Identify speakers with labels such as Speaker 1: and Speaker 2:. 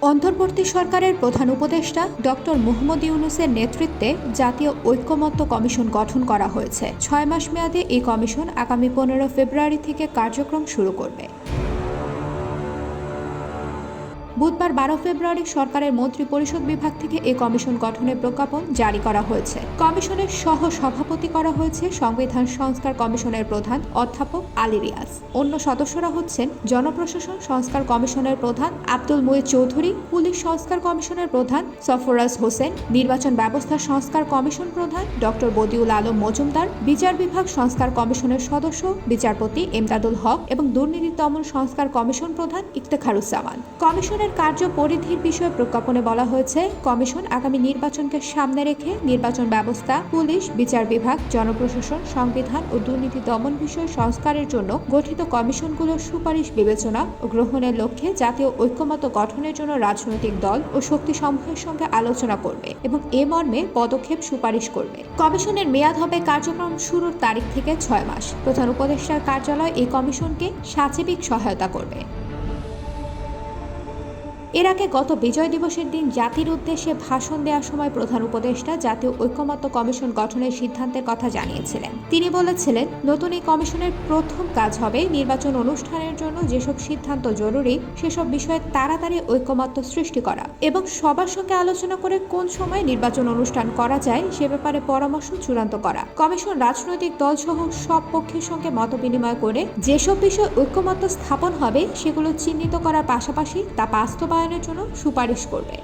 Speaker 1: অন্তর্বর্তী সরকারের প্রধান উপদেষ্টা ডক্টর মোহাম্মদ ইউনূসের নেতৃত্বে জাতীয় ঐকমত্য কমিশন গঠন করা হয়েছে। ৬ মাস মেয়াদে এই কমিশন আগামী ১৫ ফেব্রুয়ারি থেকে কার্যক্রম শুরু করবে। বুধবার ১২ ফেব্রুয়ারি সরকারের মন্ত্রী পরিষদ বিভাগ থেকে এই কমিশন গঠনের প্রজ্ঞাপন জারি করা হয়েছে। কমিশনের সহ সভাপতি করা হয়েছে সংবিধান সংস্কার কমিশনের প্রধান অধ্যাপক আলী রিয়াজ। অন্য সদস্যরা হচ্ছেন জনপ্রশাসন সংস্কার কমিশনের প্রধান আব্দুল মুঈদ চৌধুরী, পুলিশ সংস্কার কমিশনের প্রধান সফরাজ হোসেন, নির্বাচন ব্যবস্থা সংস্কার কমিশন প্রধান ডক্টর বদিউল আলম মজুমদার, বিচার বিভাগ সংস্কার কমিশনের সদস্য বিচারপতি এমদাদুল হক এবং দুর্নীতি দমন সংস্কার কমিশন প্রধান ইফতেখারুজ্জামান। কমিশনের কার্য পরিধির বিষয়ে প্রজ্ঞাপনে বলা হয়েছে, কমিশন আগামী নির্বাচনকে সামনে রেখে নির্বাচন ব্যবস্থা, পুলিশ, বিচার বিভাগ, জনপ্রশাসন, সংবিধান ও দুর্নীতি দমন বিষয় সংস্কারের জন্য গঠিত কমিশনগুলোর সুপারিশ বিবেচনা ও গ্রহণের লক্ষ্যে জাতীয় ঐকমত্য গঠনের জন্য রাজনৈতিক দল ও শক্তি সমূহের সঙ্গে আলোচনা করবে এবং এ মর্মে পদক্ষেপ সুপারিশ করবে। কমিশনের মেয়াদ হবে কার্যক্রম শুরুর তারিখ থেকে ৬ মাস। প্রধান উপদেষ্টার কার্যালয় এই কমিশনকে সাচিবিক সহায়তা করবে। এর আগে গত বিজয় দিবসের দিন জাতির উদ্দেশ্যে ভাষণ দেওয়ার সময় প্রধান উপদেষ্টা জাতীয় ঐকমত্য কমিশন গঠনের সিদ্ধান্তের কথা জানিয়েছিলেন। তিনি বলেছিলেন, নতুন এই কমিশনের প্রথম কাজ হবে নির্বাচন অনুষ্ঠানের জন্য যেসব সিদ্ধান্ত জরুরি সেসব বিষয়ে তাড়াতাড়ি ঐকমত্য সৃষ্টি করা এবং সবার সঙ্গে আলোচনা করে কোন সময় নির্বাচন অনুষ্ঠান করা যায় সে ব্যাপারে পরামর্শ চূড়ান্ত করা। কমিশন রাজনৈতিক দলসহ সব পক্ষের সঙ্গে মতবিনিময় করে যেসব বিষয় ঐকমত্য স্থাপন হবে সেগুলো চিহ্নিত করার পাশাপাশি তা বাস্তবায়নের জন্য সুপারিশ করবে।